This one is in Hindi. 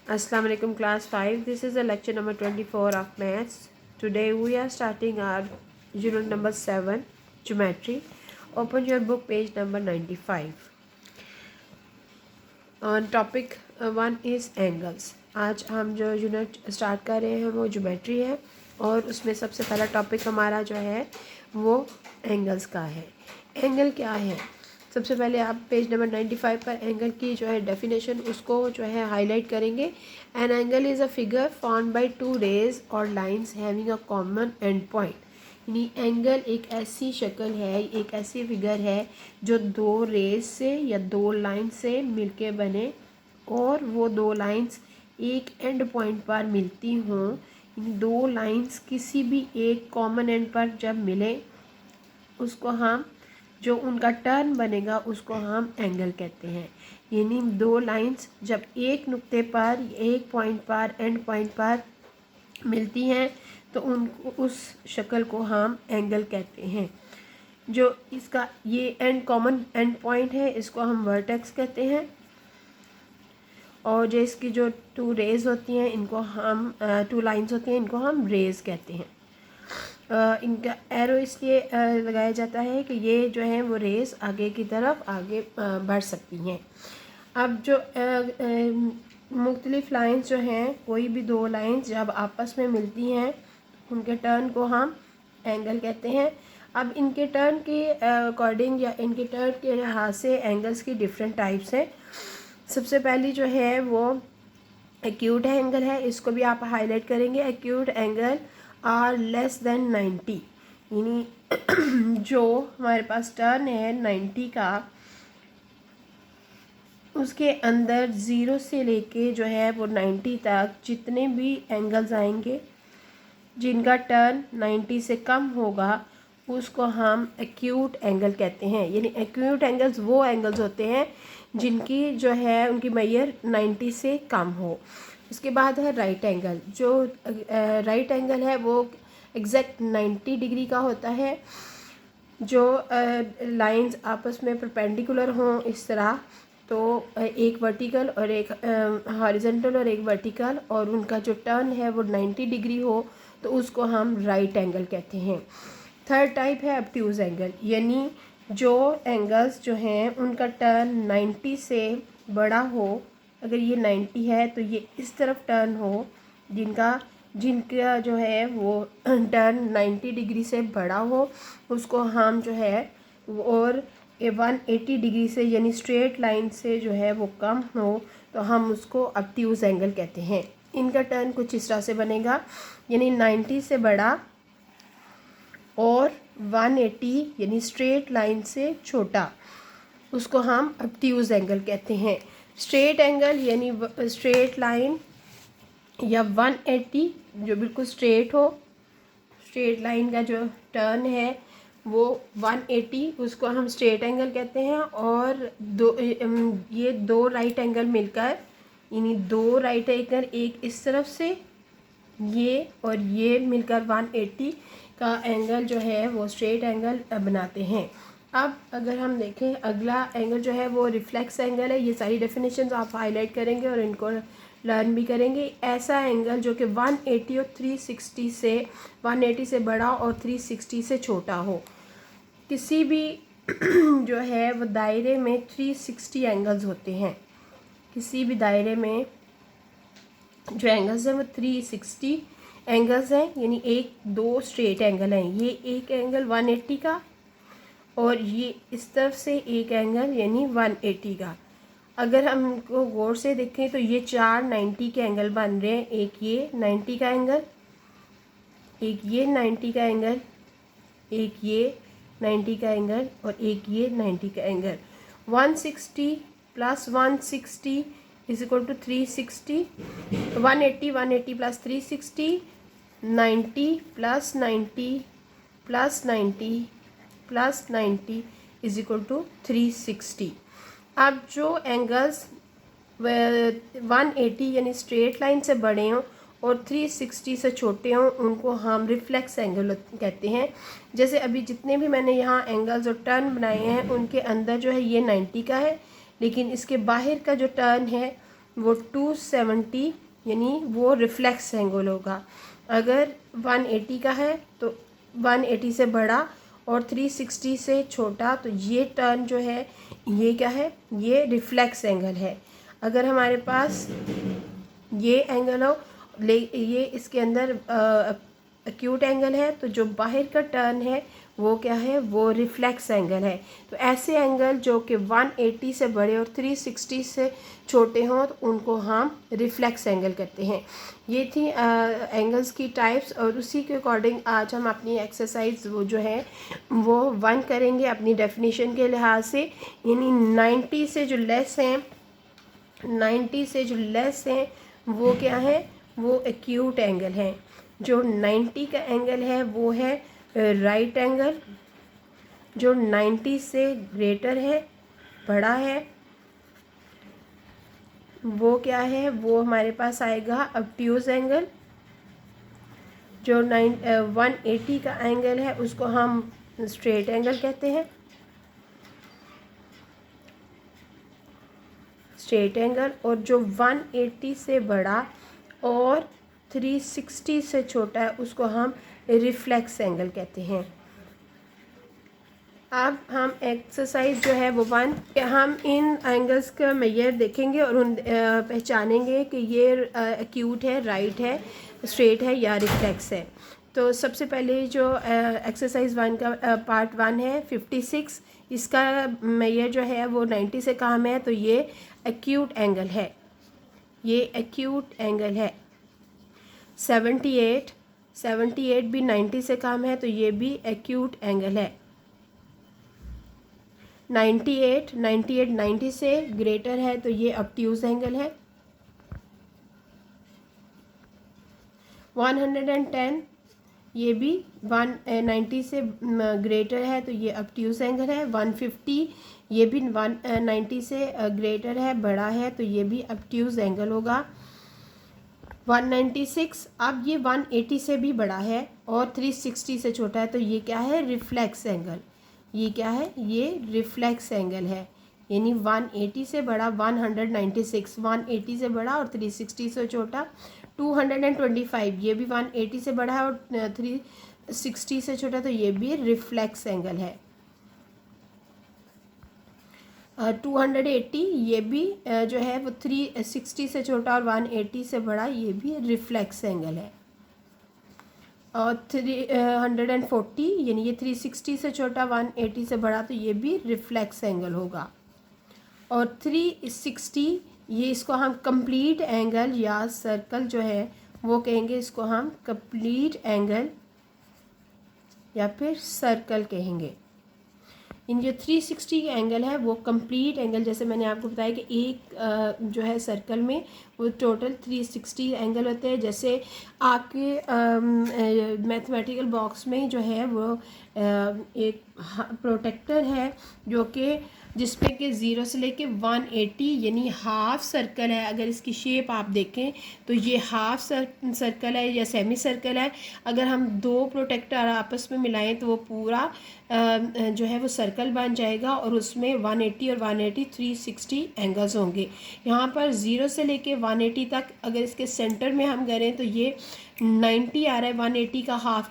Assalamu alaikum class 5. This is the lecture number 24 of maths. Today we are starting our unit number 7 geometry. Open your book page number 95. On topic 1 is angles. आज हम जो यूनिट स्टार्ट कर रहे हैं वो ज्योमेट्री है और उसमें सबसे पहला टॉपिक हमारा जो है वो एंगल्स का है। एंगल क्या है? सबसे पहले आप पेज नंबर 95 पर एंगल की जो है डेफिनेशन उसको जो है हाईलाइट करेंगे। An angle is a figure formed by two rays और lines having a common end point. यानी एंगल एक ऐसी शक्ल है, एक ऐसी फिगर है जो दो रेज से या दो लाइन से मिलके बने और वो दो लाइंस एक एंड पॉइंट पर मिलती हों। दो लाइंस किसी भी एक कॉमन एंड पर जब मिले उसको हम जो उनका टर्न बनेगा उसको हम एंगल कहते हैं। यानी दो लाइंस जब एक नुक्ते पर एक पॉइंट पर एंड पॉइंट पर मिलती हैं तो उनको उस शक्ल को हम एंगल कहते हैं। जो इसका ये एंड कॉमन एंड पॉइंट है इसको हम वर्टेक्स कहते हैं और जो इसकी जो टू रेज होती हैं इनको हम टू लाइंस होती हैं इनको हम रेज कहते हैं। इनका एरो इसलिए लगाया जाता है कि ये जो है वो रेस आगे की तरफ आगे बढ़ सकती हैं। अब जो मुख्तलिफ लाइंस जो हैं, कोई भी दो लाइंस जब आपस में मिलती हैं उनके टर्न को हम एंगल कहते हैं। अब इनके टर्न के अकॉर्डिंग या इनके टर्न के लिहाज से एंगल्स की डिफरेंट टाइप्स हैं। सबसे पहली जो है वो एक्यूट एंगल है, इसको भी आप हाईलाइट करेंगे। Acute angle are less than 90, यानी जो हमारे पास टर्न है 90 का उसके अंदर 0 से लेके जो है वो 90 तक जितने भी एंगल्स आएंगे जिनका टर्न 90 से कम होगा उसको हम एक्यूट एंगल कहते हैं। यानी एक्यूट एंगल्स वो एंगल्स होते हैं जिनकी जो है उनकी मेजर 90 से कम हो। उसके बाद है राइट एंगल। जो राइट एंगल है वो एग्जैक्ट 90 डिग्री का होता है। जो लाइंस आपस में परपेंडिकुलर हों इस तरह, तो एक वर्टिकल और एक हॉरिजॉन्टल और एक वर्टिकल और उनका जो टर्न है वो 90 डिग्री हो तो उसको हम राइट एंगल कहते हैं। थर्ड टाइप है ऑब्ट्यूज एंगल, यानी जो एंगल्स जो हैं उनका टर्न 90 से बड़ा हो। अगर ये 90 है तो ये इस तरफ टर्न हो, जिनका जो है वो टर्न 90 डिग्री से बड़ा हो उसको हम जो है और 180 डिग्री से यानी स्ट्रेट लाइन से जो है वो कम हो तो हम उसको ऑब्ट्यूज एंगल कहते हैं। इनका टर्न कुछ इस तरह से बनेगा, यानी 90 से बड़ा और 180 यानी स्ट्रेट लाइन से छोटा, उसको हम ऑब्ट्यूज एंगल कहते हैं। स्ट्रेट एंगल यानी स्ट्रेट लाइन या 180 जो बिल्कुल स्ट्रेट हो, स्ट्रेट लाइन का जो टर्न है वो 180, उसको हम स्ट्रेट एंगल कहते हैं। और ये दो राइट एंगल मिलकर, यानी दो राइट एंगल एक इस तरफ से ये और ये मिलकर 180 का एंगल जो है वो स्ट्रेट एंगल बनाते हैं। अब अगर हम देखें अगला एंगल जो है वो रिफ्लेक्स एंगल है। ये सारी डेफिनेशंस आप हाईलाइट करेंगे और इनको लर्न भी करेंगे। ऐसा एंगल जो कि 180 और 360 से 180 से बड़ा और 360 से छोटा हो। किसी भी जो है वो दायरे में 360 एंगल्स होते हैं। किसी भी दायरे में जो एंगल्स हैं वो 360 एंगल्स हैं, यानी एक दो स्ट्रेट एंगल हैं। ये एक एंगल 180 का और ये इस तरफ से एक एंगल यानी 180 का। अगर हम इनको गौर से देखें तो ये चार 90 के एंगल बन रहे हैं। एक ये 90 का एंगल, एक ये 90 का एंगल, एक ये 90 का एंगल और एक ये 90 का angle. 160 plus 160 is equal to 360। 180 plus 360, 90 plus 90 plus 90 plus 90 is equal to 360। अब जो एंगल्स 180 यानी स्ट्रेट लाइन से बड़े हों और 360 से छोटे हों उनको हम रिफ्लेक्स एंगल कहते हैं। जैसे अभी जितने भी मैंने यहाँ एंगल्स और टर्न बनाए हैं उनके अंदर जो है ये 90 का है, लेकिन इसके बाहर का जो टर्न है वो 270 यानी वो रिफ्लेक्स एंगल होगा। अगर 180 का है तो 180 से बड़ा और 360 से छोटा, तो ये टर्न जो है ये क्या है, ये रिफ्लेक्स एंगल है। अगर हमारे पास ये एंगल हो ये इसके अंदर एक्यूट एंगल है, तो जो बाहर का टर्न है वो क्या है, वो रिफ्लेक्स एंगल है। तो ऐसे एंगल जो कि 180 से बड़े और 360 से छोटे हों तो उनको हम रिफ्लेक्स एंगल कहते हैं। ये थी एंगल्स की टाइप्स, और उसी के अकॉर्डिंग आज हम अपनी एक्सरसाइज वो जो है वो 1 करेंगे अपनी डेफिनेशन के लिहाज से। यानी 90 से जो लेस हैं, 90 से जो लेस हैं वो क्या है, वो एक्यूट एंगल है। जो 90 का एंगल है वो है राइट एंगल। जो 90 से ग्रेटर है, बड़ा है, वो क्या है, वो हमारे पास आएगा ऑब्ट्यूज एंगल। जो 180 का एंगल है उसको हम स्ट्रेट एंगल कहते हैं, स्ट्रेट एंगल। और जो 180 से बड़ा और 360 से छोटा है उसको हम रिफ्लेक्स एंगल कहते हैं। अब हम एक्सरसाइज जो है वो 1, हम इन एंगल्स का मेजर देखेंगे और उन पहचानेंगे कि ये एक्यूट है, राइट है, स्ट्रेट है या रिफ्लेक्स है। तो सबसे पहले जो एक्सरसाइज 1 का पार्ट 1 है 56, इसका मेजर जो है वो 90 से कम है, तो ये एक्यूट एंगल है, ये एक्यूट एंगल है। 78 भी 90 से कम है, तो ये भी एक्यूट एंगल है। 98 90 से ग्रेटर है, तो ये ऑब्ट्यूज एंगल है। 110 ये भी 90 से ग्रेटर है, तो ये ऑब्ट्यूज एंगल है। 150 ये भी 90 से ग्रेटर है, बड़ा है, तो ये भी ऑब्ट्यूज एंगल होगा। 196 अब ये 180 से भी बड़ा है और 360 से छोटा है, तो ये क्या है, रिफ्लेक्स एंगल। ये क्या है, ये रिफ्लेक्स एंगल है। यानी 180 से बड़ा 196, 180 से बड़ा और 360 से छोटा 225, ये भी 180 से बड़ा है और 360 से छोटा, तो ये भी रिफ्लेक्स एंगल है। 280 ये भी जो है वो 360 से छोटा और 180 से बड़ा, ये भी रिफ्लेक्स एंगल है। और 340 यानी ये 360 से छोटा 180 से बड़ा, तो ये भी रिफ्लेक्स एंगल होगा। और 360 ये इसको हम कंप्लीट एंगल या सर्कल जो है वो कहेंगे, इसको हम कंप्लीट एंगल या फिर सर्कल कहेंगे। इन जो 360 एंगल है वो कंप्लीट एंगल, जैसे मैंने आपको बताया कि एक जो है सर्कल में वो टोटल 360 एंगल होते हैं। जैसे आपके मैथमेटिकल बॉक्स में जो है वो एक प्रोटेक्टर है जो कि जिसमें कि 0 से लेके 180 यानी हाफ सर्कल है। अगर इसकी शेप आप देखें तो ये हाफ सर्कल है या सेमी सर्कल है। अगर हम दो प्रोटेक्टर आपस में मिलाएं तो वो पूरा जो है वो सर्कल बन जाएगा और उसमें 180 और 180 360 एंगल्स होंगे। यहाँ पर 0 से लेके 180 तक अगर इसके सेंटर में हम करें तो ये 90 आ रहा है, 180 का हाफ